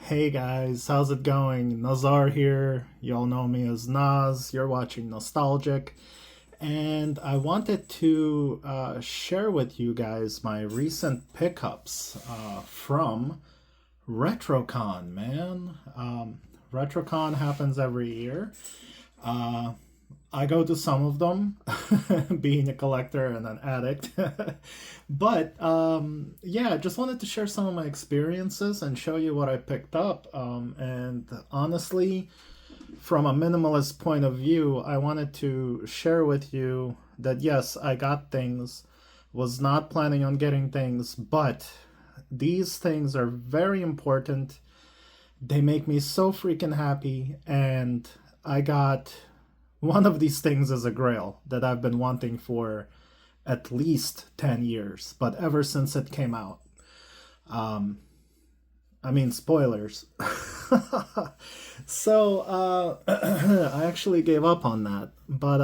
Hey guys, how's it going? Nazar here. You all know me as Naz. You're watching Nostalgic. And I wanted to share with you guys my recent pickups from Retrocon, man. Retrocon happens every year. Uh, I go to some of them, being a collector and an addict. But yeah, just wanted to share some of my experiences and show you what I picked up. And honestly, from a minimalist point of view, I wanted to share with you that yes, I got things, was not planning on getting things, but these things are very important. They make me so freaking happy, and I got one of these things is a grail that I've been wanting for at least 10 years, but ever since it came out. Um, I mean, spoilers. So, I actually gave up on that. But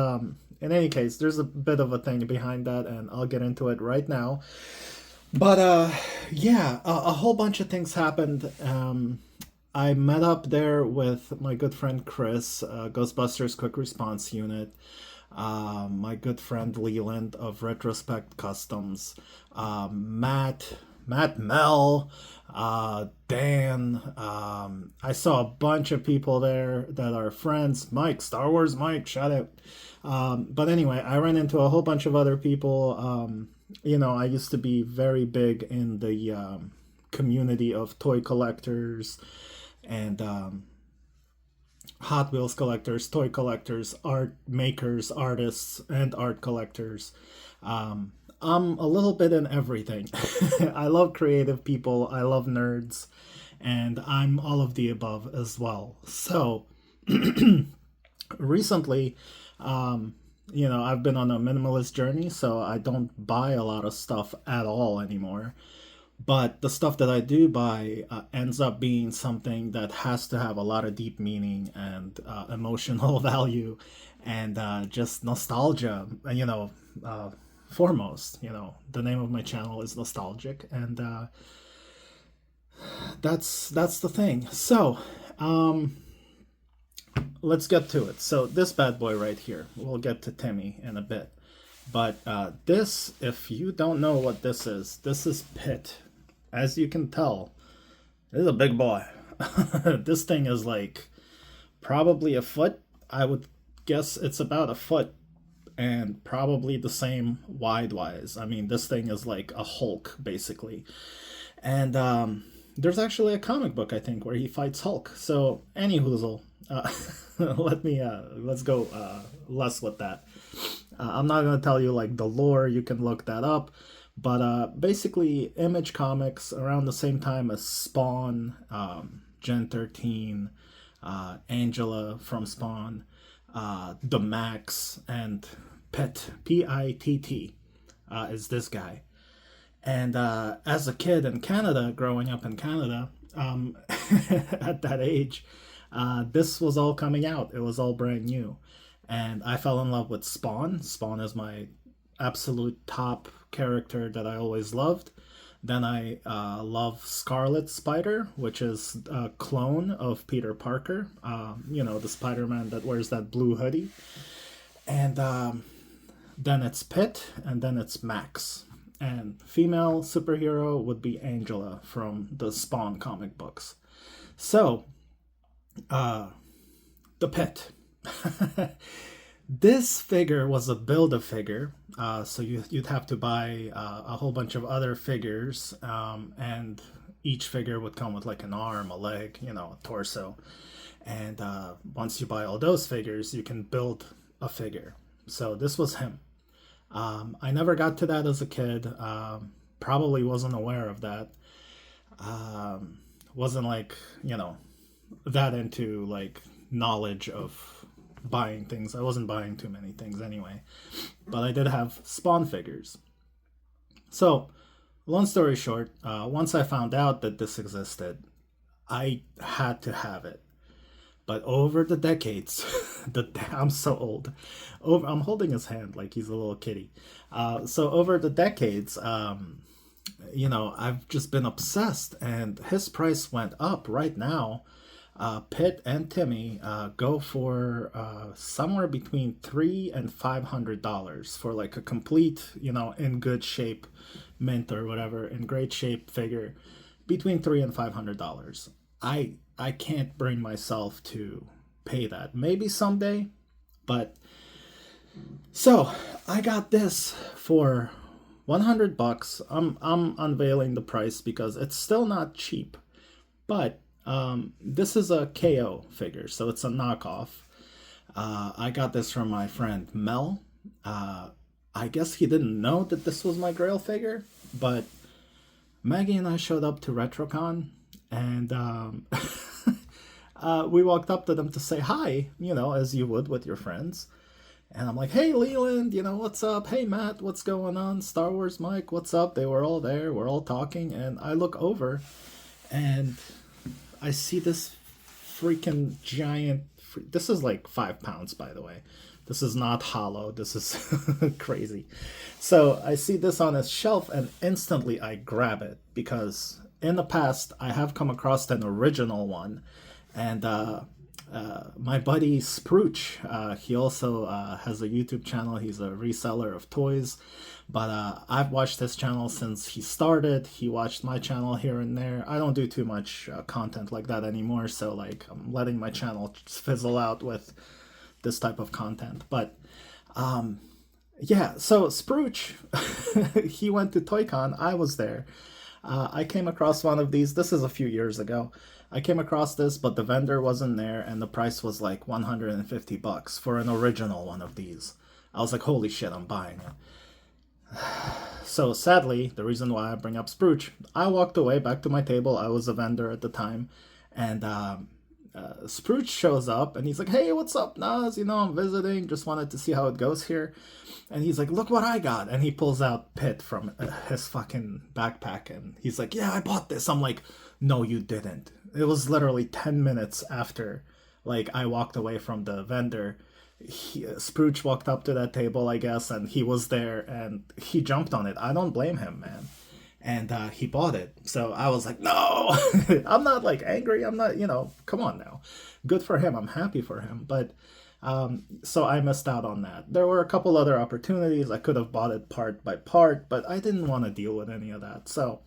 in any case, there's a bit of a thing behind that, and I'll get into it right now. But yeah, a whole bunch of things happened. I met up there with my good friend Chris, Ghostbusters Quick Response Unit, my good friend Leland of Retrospect Customs, Matt Mel, Dan. I saw a bunch of people there that are friends. Mike, Star Wars Mike, shout out. But anyway, I ran into a whole bunch of other people. I used to be very big in the community of toy collectors and Hot Wheels collectors, toy collectors, art makers, artists, and art collectors. I'm a little bit in everything. I love creative people, I love nerds, and I'm all of the above as well. So, recently, I've been on a minimalist journey, so I don't buy a lot of stuff at all anymore. But the stuff that I do buy ends up being something that has to have a lot of deep meaning and emotional value and just nostalgia, uh, foremost. The name of my channel is Nostalgic, and that's the thing. So, um, let's get to it. So, this bad boy right here, we'll get to Timmy in a bit. But this, if you don't know what this is Pit. As you can tell, this is a big boy. This thing is like probably a foot. I would guess it's about a foot and probably the same wide wise. I mean, this thing is like a Hulk basically. And there's actually a comic book I think where he fights Hulk. So any hoozle, let's go less with that. I'm not gonna tell you like the lore. You can look that up. But basically, Image Comics around the same time as Spawn, Gen 13, Angela from Spawn, The Max, and Pitt, Pitt, is this guy. And as a kid in Canada, growing up in Canada, at that age, this was all coming out. It was all brand new. And I fell in love with Spawn. Spawn is my absolute top character that I always loved. Then I love Scarlet Spider, which is a clone of Peter Parker. The Spider Man that wears that blue hoodie. And then it's Pitt, and then it's Max. And female superhero would be Angela from the Spawn comic books. So, the Pit. This figure was a build a figure, so you'd have to buy a whole bunch of other figures, and each figure would come with like an arm, a leg, a torso. And once you buy all those figures, you can build a figure. So this was him. I never got to that as a kid. Probably wasn't aware of that. Wasn't like, that into like knowledge of buying things. I wasn't buying too many things anyway. But I did have Spawn figures. So, long story short, once I found out that this existed, I had to have it. But over the decades, I'm so old. I'm holding his hand like he's a little kitty. So over the decades, I've just been obsessed, and his price went up right now. Pitt and Timmy go for somewhere between $300 and $500 for like a complete, in good shape mint or whatever, in great shape figure, between $300 and $500. I can't bring myself to pay that. Maybe someday, but so I got this for $100. I'm unveiling the price because it's still not cheap, but this is a KO figure, so it's a knockoff. I got this from my friend Mel. I guess he didn't know that this was my Grail figure, but Maggie and I showed up to Retrocon, and we walked up to them to say hi, as you would with your friends. And I'm like, hey, Leland, what's up? Hey, Matt, what's going on? Star Wars Mike, what's up? They were all there. We're all talking. And I look over and I see this freaking giant. This is like 5 pounds, by the way. This is not hollow. This is crazy. So I see this on his shelf and instantly I grab it because in the past I have come across an original one. And my buddy Sprooch, he also has a YouTube channel. He's a reseller of toys, but I've watched his channel since he started. He watched my channel here and there. I don't do too much content like that anymore, so like I'm letting my channel fizzle out with this type of content. But yeah, so Sprooch, he went to ToyCon. I was there. I came across one of these. This is a few years ago. I came across this, but the vendor wasn't there, and the price was like $150 for an original one of these. I was like, holy shit, I'm buying it. So sadly, the reason why I bring up Sprooch, I walked away back to my table. I was a vendor at the time, and Sprooch shows up, and he's like, hey, what's up, Nas? I'm visiting, just wanted to see how it goes here. And he's like, look what I got. And he pulls out Pitt from his fucking backpack, and he's like, yeah, I bought this. I'm like, no, you didn't. It was literally 10 minutes after, like, I walked away from the vendor. Sprooch walked up to that table, I guess, and he was there, and he jumped on it. I don't blame him, man. And he bought it. So I was like, no! I'm not, like, angry. I'm not, come on now. Good for him. I'm happy for him. But, so I missed out on that. There were a couple other opportunities. I could have bought it part by part, but I didn't want to deal with any of that. So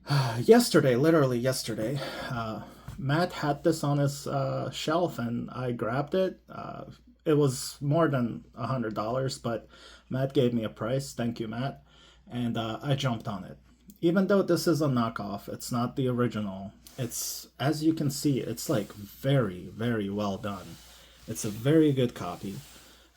literally yesterday, Matt had this on his shelf and I grabbed it. It was more than $100, but Matt gave me a price. Thank you, Matt. And I jumped on it. Even though this is a knockoff, it's not the original. It's, as you can see, it's like very, very well done. It's a very good copy.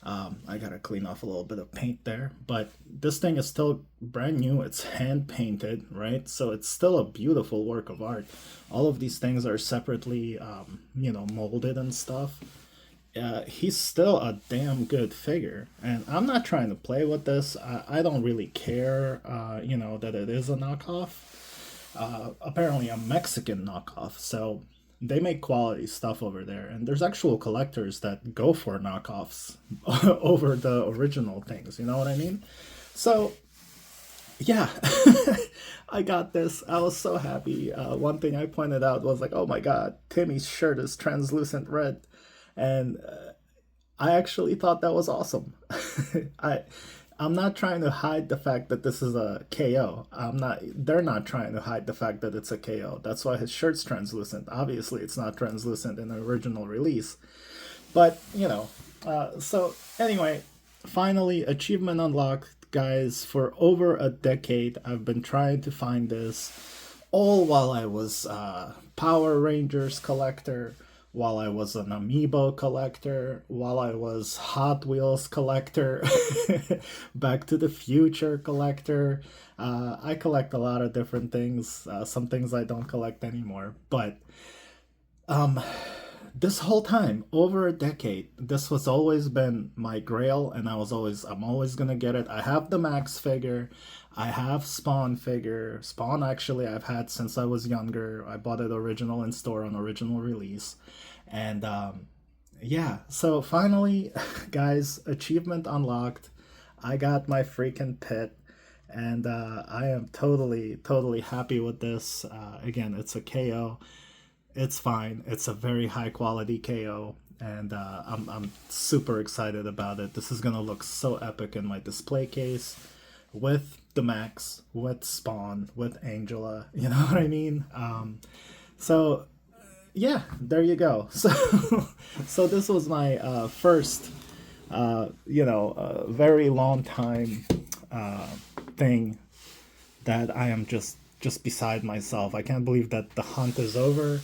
I gotta clean off a little bit of paint there, but this thing is still brand new. It's hand painted, right? So it's still a beautiful work of art. All of these things are separately, molded and stuff. He's still a damn good figure, and I'm not trying to play with this. I don't really care, that it is a knockoff. Apparently a Mexican knockoff, so they make quality stuff over there, and there's actual collectors that go for knockoffs over the original things, you know what I mean? So yeah, I got this. I was so happy. One thing I pointed out was like, oh my god, Timmy's shirt is translucent red, and I actually thought that was awesome. I'm not trying to hide the fact that this is a KO. They're not trying to hide the fact that it's a KO. That's why his shirt's translucent. Obviously, it's not translucent in the original release. But, so anyway, finally, achievement unlocked, guys. For over a decade, I've been trying to find this, all while I was Power Rangers collector, while I was an Amiibo collector, while I was Hot Wheels collector, Back to the Future collector. I collect a lot of different things. Some things I don't collect anymore. But this whole time, over a decade, this has always been my grail, and I'm always gonna get it. I have the Max figure. I have Spawn figure. Spawn, actually, I've had since I was younger. I bought it original in store on original release. And yeah, so finally, guys, achievement unlocked. I got my freaking Pit. And I am totally happy with this. Again, it's a KO. It's fine. It's a very high quality KO, and I'm super excited about it. This is gonna look so epic in my display case with the Max, with Spawn, with Angela. You know what I mean? So yeah, there you go. So this was my first, very long time thing that I am just beside myself. I can't believe that the hunt is over.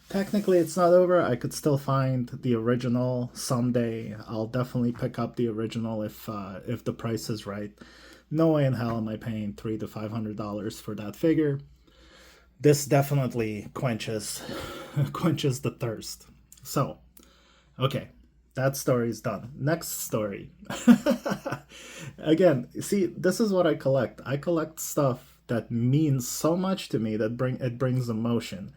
Technically, it's not over. I could still find the original someday. I'll definitely pick up the original if the price is right. No way in hell am I paying $300 to $500 for that figure. This definitely quenches quenches the thirst. So, okay, that story's done. Next story. Again, see, this is what I collect. I collect stuff that means so much to me that brings emotion.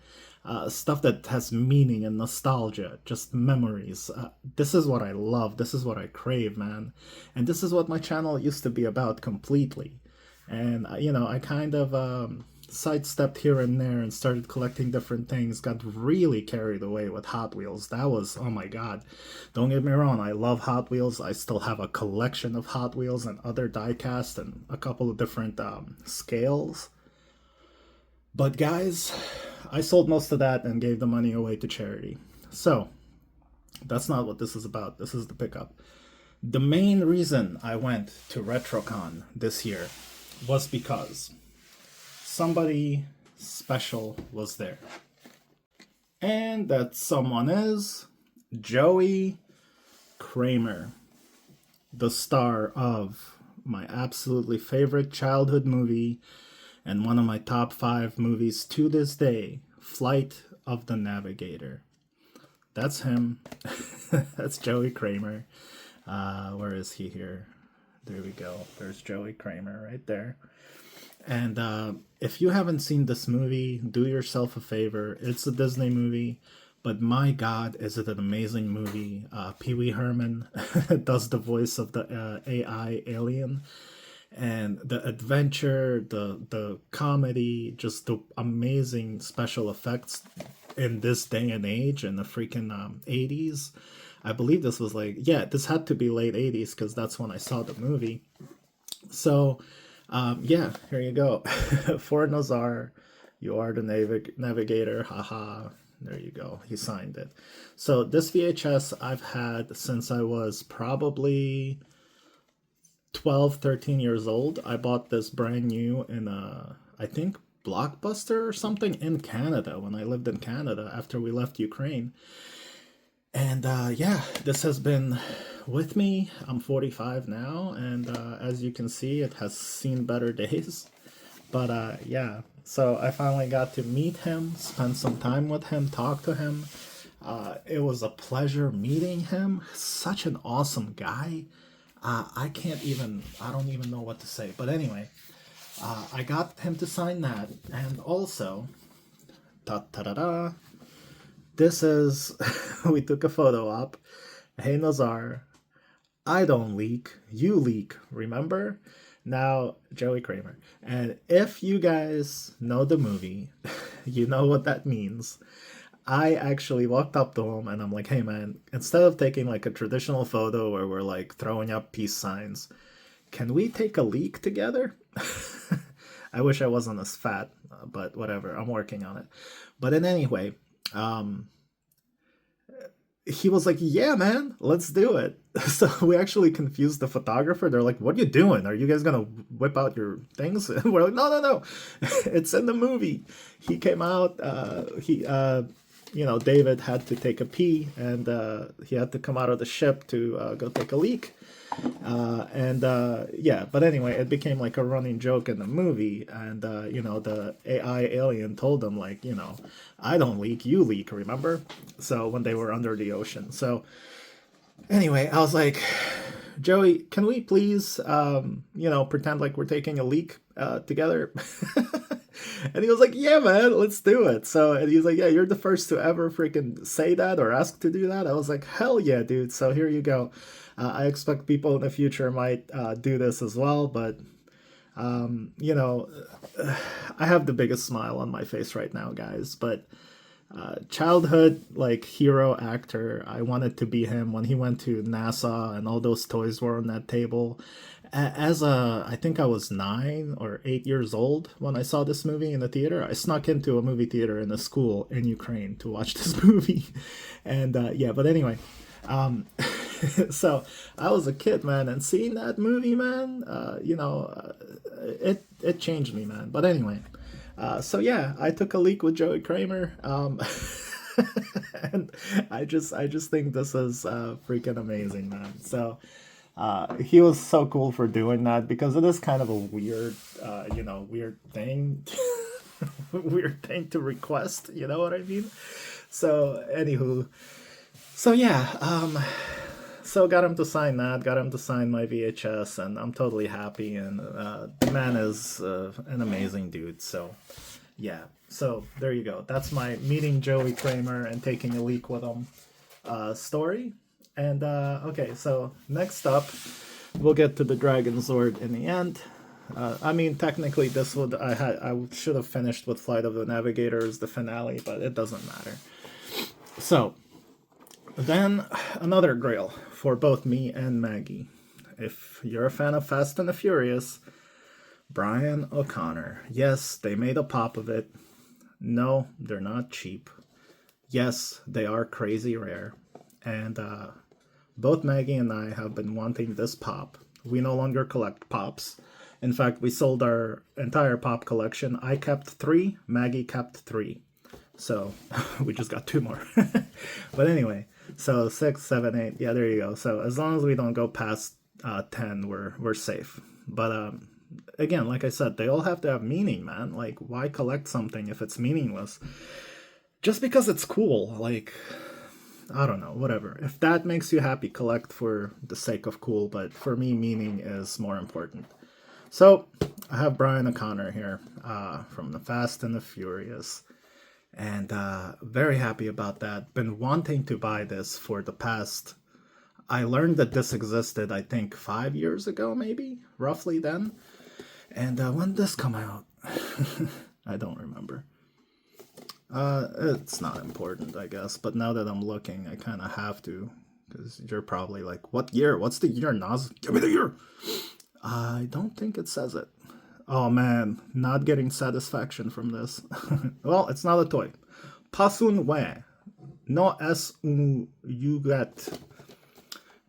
Stuff that has meaning and nostalgia, just memories. This is what I love. This is what I crave, man. And this is what my channel used to be about completely. And I kind of sidestepped here and there and started collecting different things. Got really carried away with Hot Wheels. That was, oh my god. Don't get me wrong, I love Hot Wheels. I still have a collection of Hot Wheels and other diecast and a couple of different scales. But guys, I sold most of that and gave the money away to charity. So that's not what this is about. This is the pickup. The main reason I went to Retrocon this year was because somebody special was there. And that someone is Joey Kramer, the star of my absolutely favorite childhood movie and one of my top 5 movies to this day, Flight of the Navigator. That's him. That's Joey Kramer. Where is he here? There we go. There's Joey Kramer right there. And if you haven't seen this movie, do yourself a favor. It's a Disney movie, but my God, is it an amazing movie. Pee Wee Herman does the voice of the AI alien. And the adventure, the comedy, just the amazing special effects in this day and age in the freaking 80s. I believe this was this had to be late 80s because that's when I saw the movie. So yeah, here you go. For Nazar, you are the navigator. Haha. There you go. He signed it. So this VHS I've had since I was probably 12, 13 years old. I bought this brand new in I think Blockbuster or something in Canada when I lived in Canada after we left Ukraine. And yeah, this has been with me. I'm 45 now, and as you can see, it has seen better days. But yeah, so I finally got to meet him, spend some time with him, talk to him. It was a pleasure meeting him. Such an awesome guy. I don't even know what to say. But anyway, I got him to sign that. And also, ta-da-da, this is, we took a photo op. Hey, Nazar, I don't leak, you leak, remember? Now, Joey Kramer. And if you guys know the movie, you know what that means. I actually walked up to him and I'm like, hey man, instead of taking like a traditional photo where we're like throwing up peace signs, can we take a leak together? I wish I wasn't as fat, but whatever, I'm working on it. But in any way, he was like, yeah, man, let's do it. So we actually confused the photographer. They're like, what are you doing? Are you guys going to whip out your things? And we're like, no. It's in the movie. He came out, David had to take a pee and he had to come out of the ship to go take a leak. Yeah, but anyway, it became like a running joke in the movie. And, the AI alien told them, like, I don't leak, you leak, remember? So when they were under the ocean. So anyway, I was like, Joey, can we please, pretend like we're taking a leak together? And he was like, yeah, man, let's do it. So, and he was like, yeah, you're the first to ever freaking say that or ask to do that. I was like, hell yeah, dude. So here you go. I expect people in the future might do this as well, but You know, I have the biggest smile on my face right now, guys, but childhood like hero actor, I wanted to be him when he went to NASA and all those toys were on that table. As a, I think I was 9 or 8 years old when I saw this movie in the theater. I snuck into a movie theater in a school in Ukraine to watch this movie, and yeah. But anyway, um, so I was a kid, man, and seeing that movie, man, it changed me, man. But anyway, so yeah, I took a leak with Joey Kramer, and I just think this is freaking amazing, man. So he was so cool for doing that because it is kind of a weird, weird thing, weird thing to request. You know what I mean? So anywho, so yeah, so got him to sign that, got him to sign my VHS, and I'm totally happy. And the man is an amazing dude. So yeah, so there you go. That's my meeting Joey Kramer and taking a leak with him story. And okay, so next up, we'll get to the Dragon Zord in the end. I mean, technically, this would I should have finished with Flight of the Navigator as the finale, but it doesn't matter. So then another grail for both me and Maggie. If you're a fan of Fast and the Furious, Brian O'Connor. Yes, they made a pop of it. No, they're not cheap. Yes, they are crazy rare. And both Maggie and I have been wanting this pop. We no longer collect pops. In fact, we sold our entire pop collection. I kept 3, Maggie kept 3. So we just got 2 more. But anyway, so 6, 7, 8. Yeah, there you go. So as long as we don't go past 10, we're safe. But again, like I said, they all have to have meaning, man. Like, why collect something if it's meaningless? Just because it's cool, like, I don't know, whatever. If that makes you happy, collect for the sake of cool, but for me, meaning is more important. So, I have Brian O'Connor here from the Fast and the Furious, and very happy about that. Been wanting to buy this for the past... I learned that this existed, I think, 5 years ago, maybe, roughly then. And when did this come out? I don't remember. It's not important, I guess, but now that I'm looking, I kind of have to, because you're probably like, what year? What's the year, Nas? Give me the year! I don't think it says it. Oh man, not getting satisfaction from this. Well, it's not a toy. Pasun we. No es un yugat.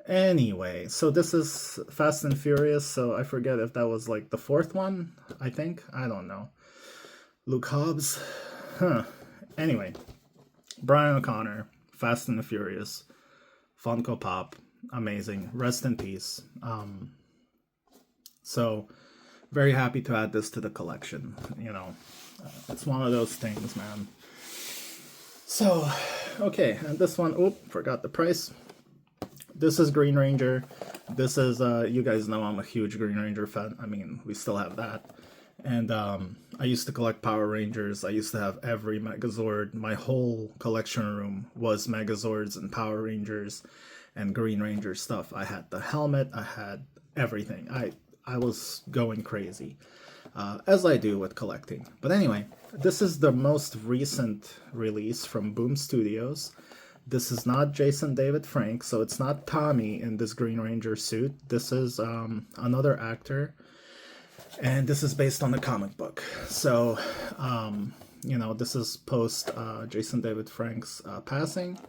Anyway, so this is Fast and Furious, so I forget if that was like the 4th one, I think. I don't know. Luke Hobbs. Huh. Anyway, Brian O'Connor, Fast and the Furious, Funko Pop, amazing. Rest in peace. So, very happy to add this to the collection. You know, it's one of those things, man. So, okay, and this one, forgot the price. This is Green Ranger. This is, you guys know I'm a huge Green Ranger fan. I mean, we still have that. And I used to collect Power Rangers. I used to have every Megazord. My whole collection room was Megazords and Power Rangers and Green Ranger stuff. I had the helmet. I had everything. I was going crazy, as I do with collecting. But anyway, this is the most recent release from Boom Studios. This is not Jason David Frank, so it's not Tommy in this Green Ranger suit. This is another actor. And this is based on the comic book. So, this is post Jason David Frank's passing.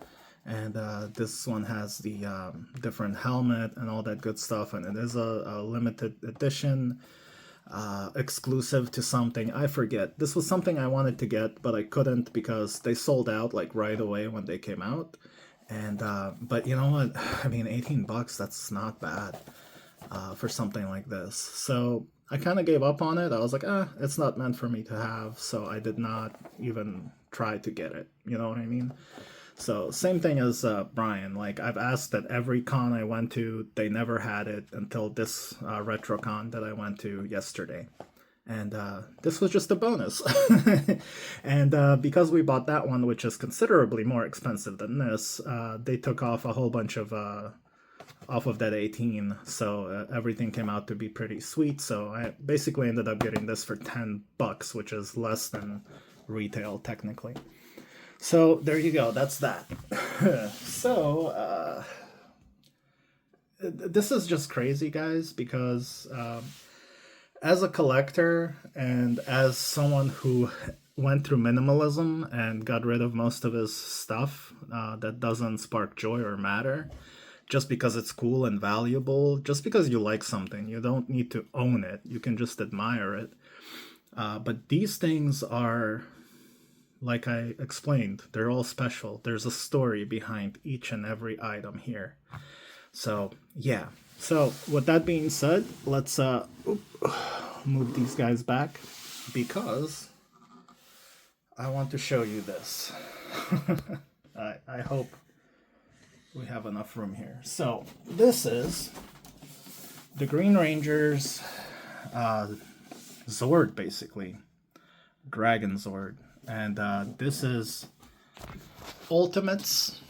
And this one has the different helmet and all that good stuff. And it is a limited edition, exclusive to something. I forget. This was something I wanted to get, but I couldn't because they sold out like right away when they came out. And but you know what? I mean, $18, that's not bad for something like this. So I kind of gave up on it. I was like, it's not meant for me to have. So I did not even try to get it. You know what I mean? So same thing as Brian. Like, I've asked at every con I went to, they never had it until this Retrocon that I went to yesterday. And this was just a bonus. And because we bought that one, which is considerably more expensive than this, they took off a whole bunch of off of that 18, so everything came out to be pretty sweet. So I basically ended up getting this for $10, which is less than retail technically. So there you go, that's that. So this is just crazy, guys, because as a collector and as someone who went through minimalism and got rid of most of his stuff that doesn't spark joy or matter, just because it's cool and valuable, just because you like something, you don't need to own it. You can just admire it. But these things are, like I explained, they're all special. There's a story behind each and every item here. So, yeah. So, with that being said, let's move these guys back because I want to show you this. I hope we have enough room here. So, this is the Green Ranger's Zord, basically. Dragon Zord. And this is Ultimates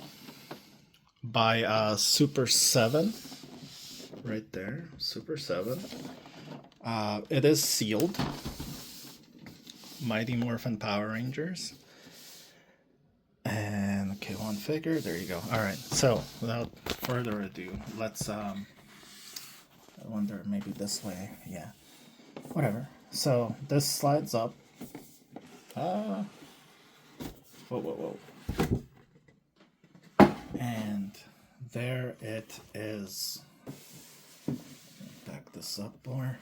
by Super 7. Right there, Super 7. It is sealed. Mighty Morphin Power Rangers. And okay, one figure. There you go. All right. So without further ado, let's. I wonder, maybe this way. Yeah. Whatever. So this slides up. Whoa, whoa, whoa. And there it is. Back this up more.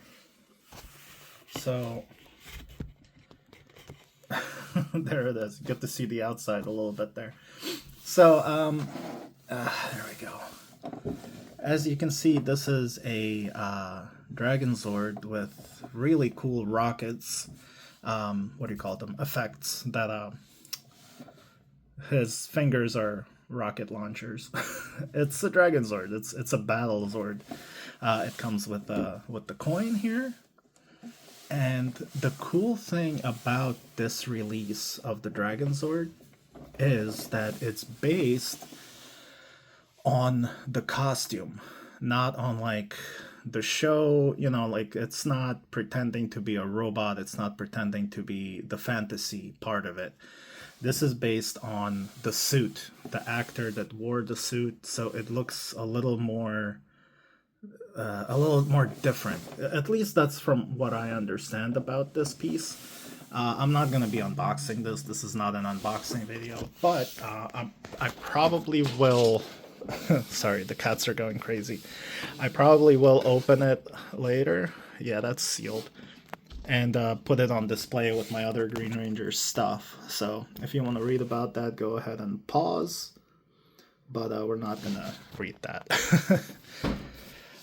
So there it is. You get to see the outside a little bit there. So there we go. As you can see, this is a Dragon Zord with really cool rockets. What do you call them? Effects that his fingers are rocket launchers. It's a Dragon Zord. It's a battle Zord. It comes with the coin here. And the cool thing about this release of the Dragon Zord is that it's based on the costume, not on like the show, you know, like it's not pretending to be a robot, it's not pretending to be the fantasy part of it. This is based on the suit, the actor that wore the suit, so it looks a little more different. At least that's from what I understand about this piece. I'm not going to be unboxing this. This is not an unboxing video, but I probably will... Sorry, the cats are going crazy. I probably will open it later. Yeah, that's sealed. And put it on display with my other Green Ranger stuff. So if you want to read about that, go ahead and pause. But we're not going to read that.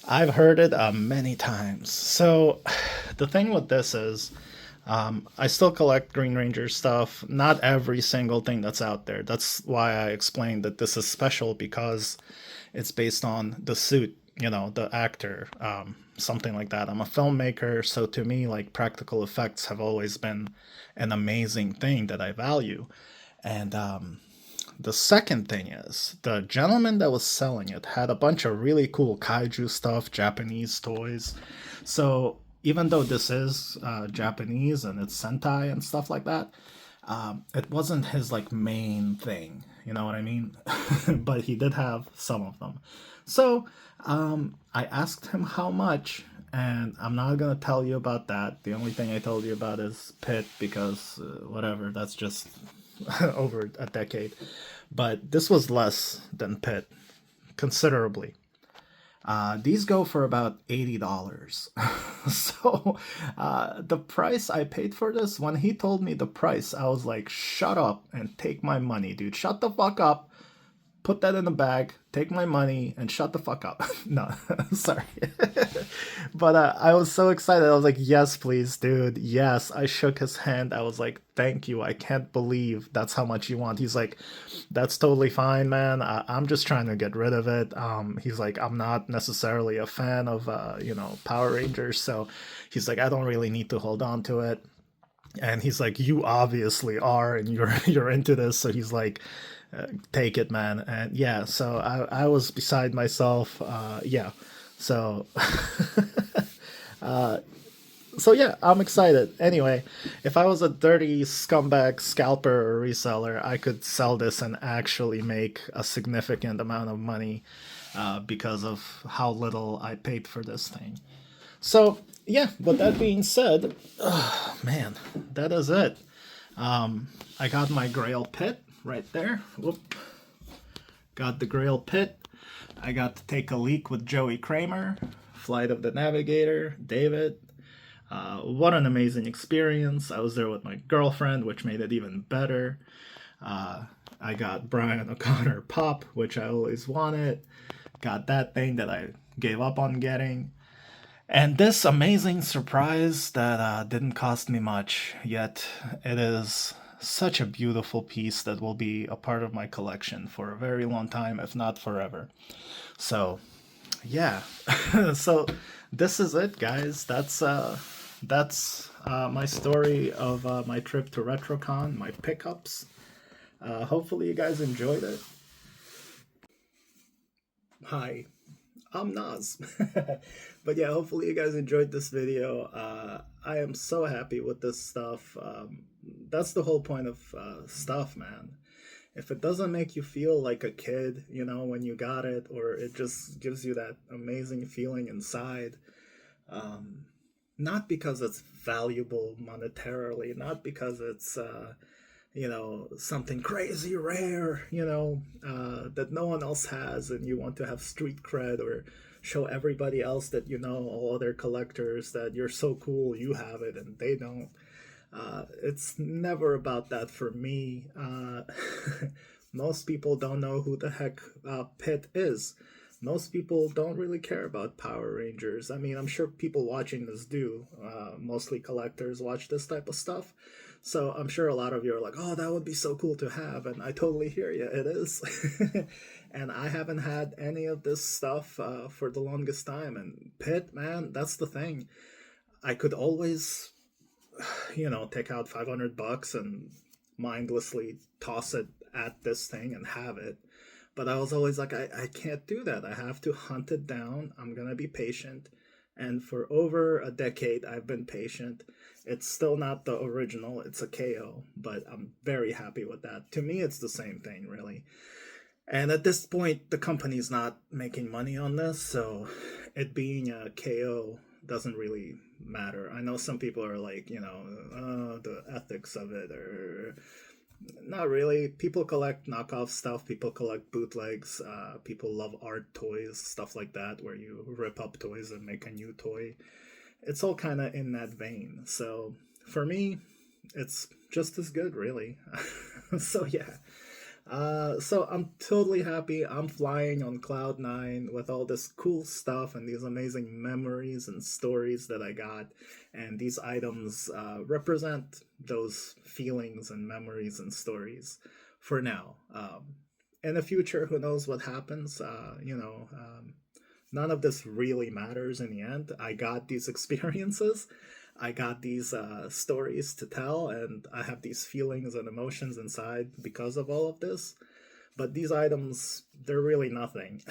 I've heard it many times. So the thing with this is I still collect Green Ranger stuff. Not every single thing that's out there. That's why I explained that this is special, because it's based on the suit, you know, the actor, something like that. I'm a filmmaker, so to me, like, practical effects have always been an amazing thing that I value. And the second thing is, the gentleman that was selling it had a bunch of really cool kaiju stuff, Japanese toys. So even though this is Japanese and it's Sentai and stuff like that, it wasn't his like main thing, you know what I mean? But he did have some of them. So I asked him how much, and I'm not gonna tell you about that. The only thing I told you about is Pit, because whatever, that's just over a decade. But this was less than Pit, considerably. These go for about $80. So the price I paid for this, when he told me the price, I was like, shut up and take my money, dude. Shut the fuck up. Put that in the bag, take my money, and shut the fuck up. No, sorry. But I was so excited. I was like, yes, please, dude. Yes. I shook his hand. I was like, thank you. I can't believe that's how much you want. He's like, that's totally fine, man. I'm just trying to get rid of it. He's like, I'm not necessarily a fan of, Power Rangers. So he's like, I don't really need to hold on to it. And he's like, "You obviously are, and you're into this." So he's like, "Take it, man." And yeah, so I was beside myself. Yeah, so so yeah, I'm excited. Anyway, if I was a dirty scumbag scalper or reseller, I could sell this and actually make a significant amount of money because of how little I paid for this thing. So yeah, but that being said, man, that is it. I got my Grail pit right there. Whoop. Got the Grail pit. I got to take a leak with Joey Kramer, Flight of the Navigator, David. What an amazing experience. I was there with my girlfriend, which made it even better. I got Brian O'Connor Pop, which I always wanted. Got that thing that I gave up on getting. And this amazing surprise that didn't cost me much, yet it is such a beautiful piece that will be a part of my collection for a very long time, if not forever. So, yeah. So this is it, guys. That's my story of my trip to Retrocon, my pickups. Hopefully you guys enjoyed it. Hi, I'm Nas. But yeah, hopefully you guys enjoyed this video. I am so happy with this stuff. That's the whole point of stuff, man. If it doesn't make you feel like a kid, you know, when you got it, or it just gives you that amazing feeling inside, um, not because it's valuable monetarily, not because it's something crazy rare, that no one else has, and you want to have street cred or show everybody else that you know, all other collectors, that you're so cool, you have it, and they don't. It's never about that for me. Most people don't know who the heck Pitt is. Most people don't really care about Power Rangers. I mean, I'm sure people watching this do. Mostly collectors watch this type of stuff. So I'm sure a lot of you are like, oh, that would be so cool to have. And I totally hear you. It is. And I haven't had any of this stuff for the longest time. And Pitt, man, that's the thing. I could always, take out $500 and mindlessly toss it at this thing and have it. But I was always like, I can't do that. I have to hunt it down. I'm going to be patient. And for over a decade, I've been patient. It's still not the original, it's a KO, but I'm very happy with that. To me, it's the same thing, really. And at this point, the company's not making money on this, so it being a KO doesn't really matter. I know some people are like, the ethics of it, or not really. People collect knockoff stuff. People collect bootlegs. People love art toys, stuff like that, where you rip up toys and make a new toy. It's all kind of in that vein. So for me, it's just as good, really. So yeah. So I'm totally happy. I'm flying on cloud nine with all this cool stuff and these amazing memories and stories that I got. And these items represent those feelings and memories and stories for now. In the future, who knows what happens? None of this really matters in the end. I got these experiences. I got these stories to tell, and I have these feelings and emotions inside because of all of this. But these items, they're really nothing.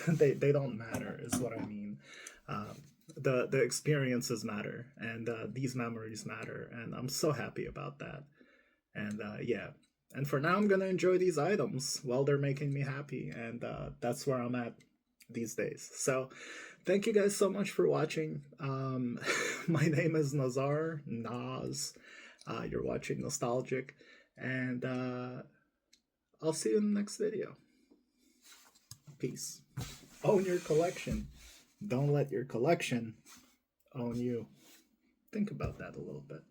They don't matter, is what I mean. The experiences matter, and these memories matter, and I'm so happy about that. And yeah, and for now, I'm gonna enjoy these items while they're making me happy, and that's where I'm at these days. So, thank you guys so much for watching. My name is Nazar, Nas. You're watching Nostalgic, and I'll see you in the next video. Peace. Own your collection. Don't let your collection own you. Think about that a little bit.